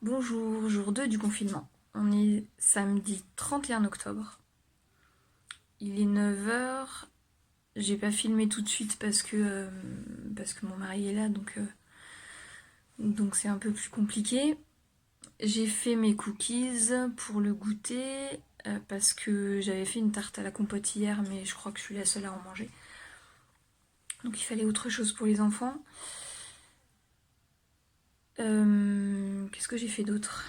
Bonjour, jour 2 du confinement. On est samedi 31 octobre. Il est 9 h. J'ai pas filmé tout de suite parce que mon mari est là, donc c'est un peu plus compliqué. J'ai fait mes cookies pour le goûter parce que j'avais fait une tarte à la compote hier, mais je crois que je suis la seule à en manger. Donc il fallait autre chose pour les enfants. Qu'est-ce que j'ai fait d'autre?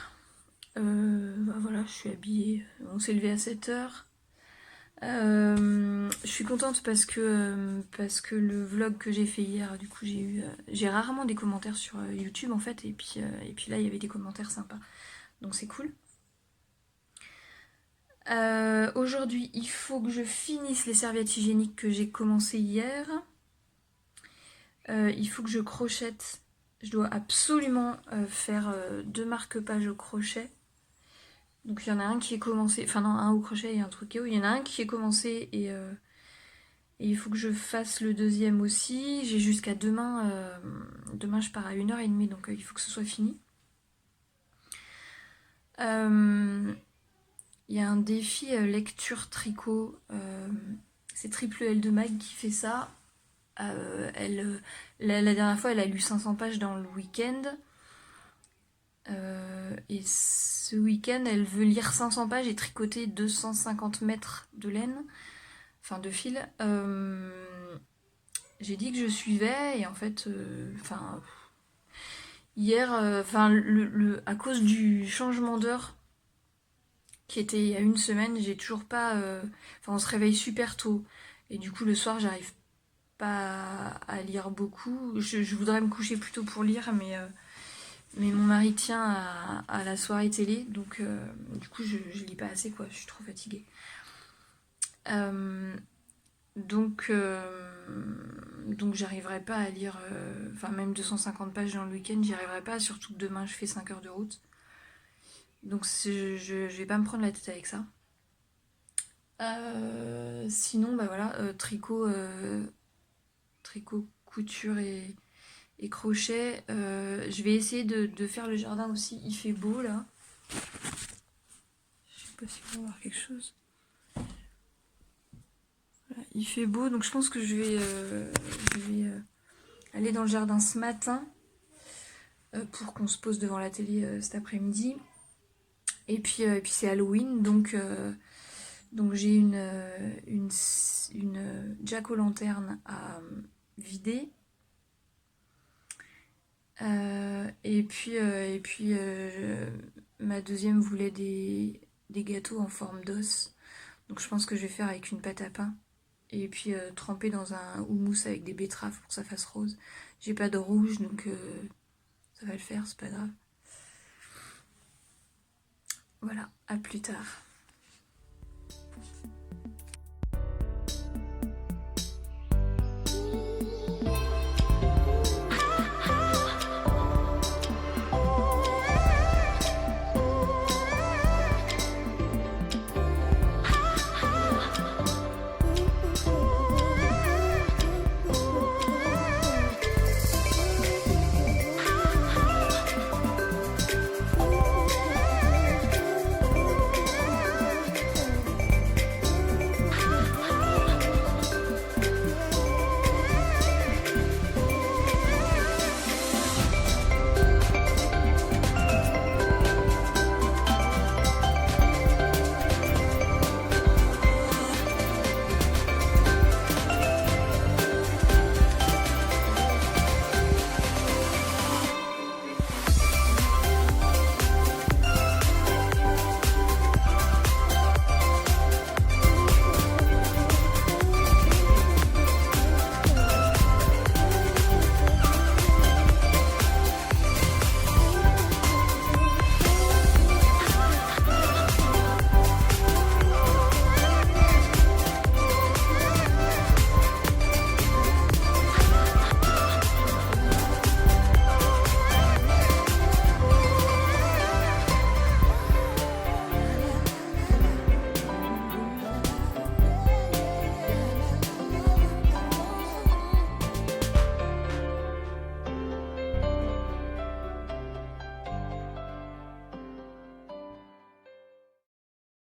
Voilà, je suis habillée. On s'est levé à 7 h. Je suis contente parce que le vlog que j'ai fait hier, du coup j'ai rarement des commentaires sur YouTube en fait, et puis là il y avait des commentaires sympas, donc c'est cool. Aujourd'hui il faut que je finisse les serviettes hygiéniques que j'ai commencé hier. Il faut que je crochette. Je dois absolument faire 2 marque-pages au crochet. Donc il y en a un qui est commencé, enfin non, un au crochet et un truc il y en a un qui est commencé et il faut que je fasse le deuxième aussi. J'ai jusqu'à demain. Demain je pars à 1 h 30, donc il faut que ce soit fini. Il y a un défi lecture tricot. C'est Triple L de Mag qui fait ça. La dernière fois elle a lu 500 pages dans le week-end. Et ce week-end, elle veut lire 500 pages et tricoter 250 mètres de laine, enfin de fil. J'ai dit que je suivais et en fait, hier, à cause du changement d'heure qui était il y a une semaine, j'ai toujours pas. On se réveille super tôt et du coup le soir, j'arrive pas à lire beaucoup. Je voudrais me coucher plus tôt pour lire, mais mon mari tient à la soirée télé, donc du coup je lis pas assez quoi, je suis trop fatiguée. Donc j'arriverai pas à lire, même 250 pages dans le week-end, j'y arriverai pas, surtout que demain je fais 5 heures de route. Donc je vais pas me prendre la tête avec ça. Sinon, bah voilà, tricot, couture et crochet. Je vais essayer de faire le jardin aussi. Il fait beau là. Je sais pas si on va voir quelque chose. Voilà, il fait beau, donc je pense que je vais aller dans le jardin ce matin pour qu'on se pose devant la télé cet après-midi. Et puis c'est Halloween, donc j'ai une jack-o'-lanterne à vider. Et puis ma deuxième voulait des gâteaux en forme d'os. Donc je pense que je vais faire avec une pâte à pain. Et puis tremper dans un houmous avec des betteraves pour que ça fasse rose. J'ai pas de rouge, donc ça va le faire, c'est pas grave. Voilà, à plus tard.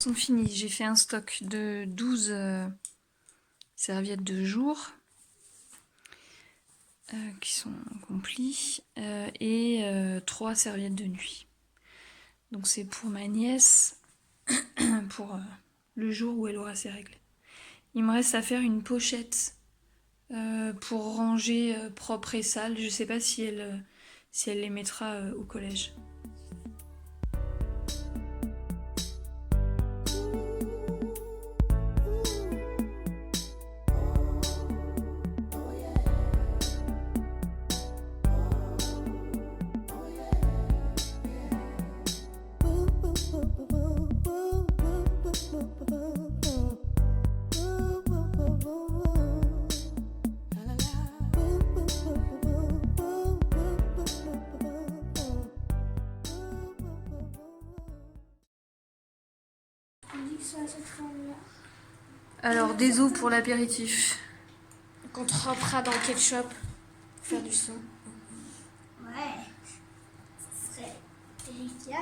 Sont finis. J'ai fait un stock de 12 serviettes de jour qui sont complies et 3 serviettes de nuit. Donc c'est pour ma nièce pour le jour où elle aura ses règles. Il me reste à faire une pochette pour ranger propre et sale. Je sais pas si elle les mettra au collège. Alors, des os pour l'apéritif. Qu'on trempera dans le ketchup pour faire du son. Ouais, ce serait efficace.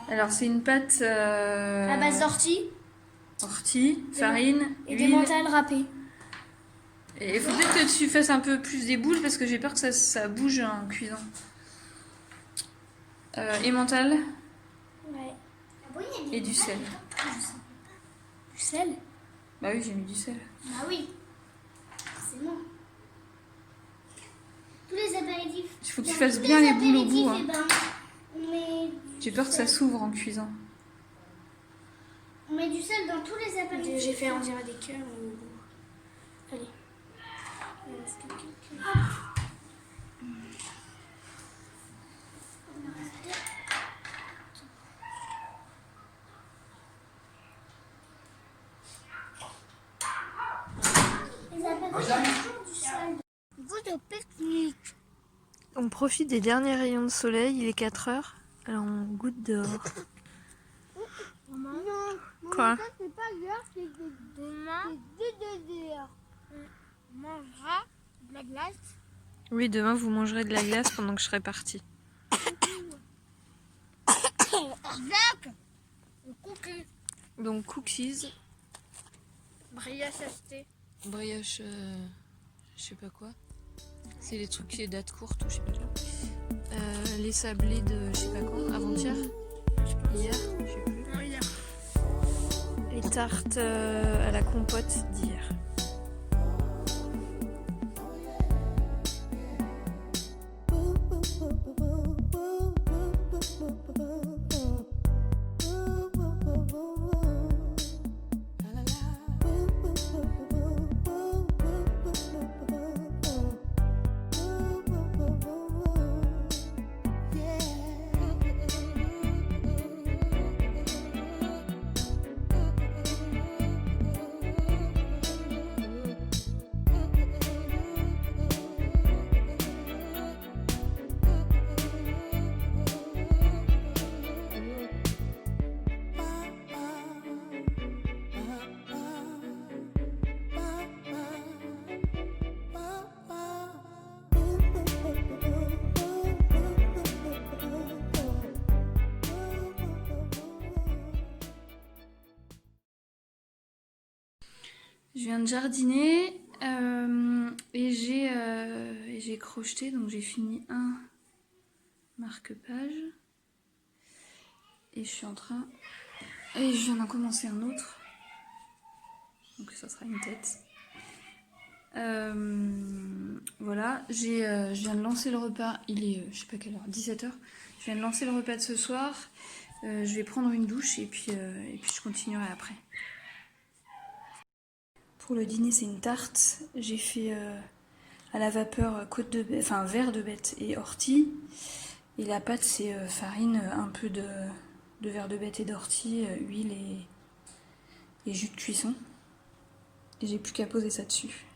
Alors, c'est une pâte À base d'ortie ortie, farine, et huile. des mentales râpées. Et il faut peut-être que tu fasses un peu plus des boules parce que j'ai peur que ça bouge en cuisant. Emmental Ouais. Ah bon, il y a des et du sel. Du sel. Bah oui, j'ai mis du sel. Ah oui, forcément. Tous les apéritifs. Il faut que tu fasses bien les boules au bout. Hein. On met J'ai peur que ça s'ouvre en cuisant. on met du sel dans tous les apéritifs. J'ai fait on dirait des cœurs. Allez. Les apéritifs du sel. Goût de pique-nique. On profite des derniers rayons de soleil, il est 4 heures. Alors on goûte dehors. Non. Quoi? Ça, c'est pas l'heure, c'est demain. C'est 2 heures. On mangera de la glace. Oui, demain vous mangerez de la glace pendant que je serai partie. Exact. Le cookie. Donc cookies, Brioche achetée. brioche, je sais pas quoi. C'est les trucs les dates courtes ou je sais pas quoi. Les sablés de je sais pas quand, avant-hier, hier, je sais plus. Non, hier. Les tartes à la compote d'hier. Je viens de jardiner et j'ai crocheté, donc j'ai fini un marque-page et je suis en train et je viens d'en commencer un autre, donc ça sera une tête. Voilà, je viens de lancer le repas, il est je sais pas quelle heure, 17h. Je viens de lancer le repas de ce soir, je vais prendre une douche et puis je continuerai après. Pour le dîner, c'est une tarte. J'ai fait à la vapeur côte de bête, enfin verre de bête et ortie. Et la pâte, c'est farine, un peu de verre de bête et d'ortie, huile et jus de cuisson. Et j'ai plus qu'à poser ça dessus.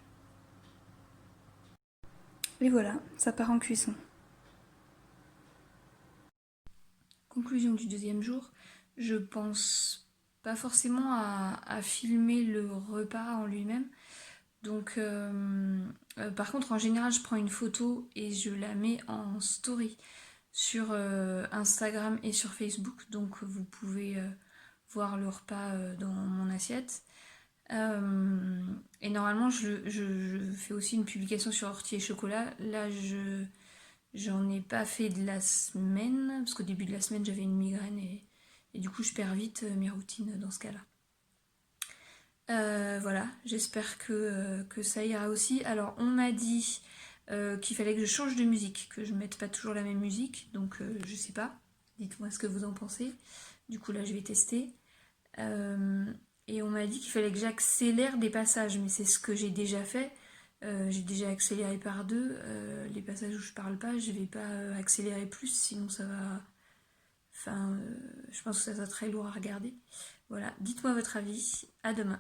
Et voilà, ça part en cuisson. Conclusion du deuxième jour, je pense pas forcément à filmer le repas en lui-même. Donc, par contre, en général, je prends une photo et je la mets en story sur Instagram et sur Facebook. Donc, vous pouvez voir le repas dans mon assiette. Et normalement, je fais aussi une publication sur ortie et chocolat. Là, j'en ai pas fait de la semaine, parce qu'au début de la semaine, j'avais une migraine et du coup, je perds vite mes routines dans ce cas-là. Voilà, j'espère que ça ira aussi. Alors, on m'a dit qu'il fallait que je change de musique, que je mette pas toujours la même musique, donc je sais pas. Dites-moi ce que vous en pensez. Du coup, là, je vais tester. Et on m'a dit qu'il fallait que j'accélère des passages, mais c'est ce que j'ai déjà fait. J'ai déjà accéléré par 2. Les passages où je parle pas, je vais pas accélérer plus, sinon ça va. Enfin, je pense que ça sera très lourd à regarder. Voilà, dites-moi votre avis. À demain.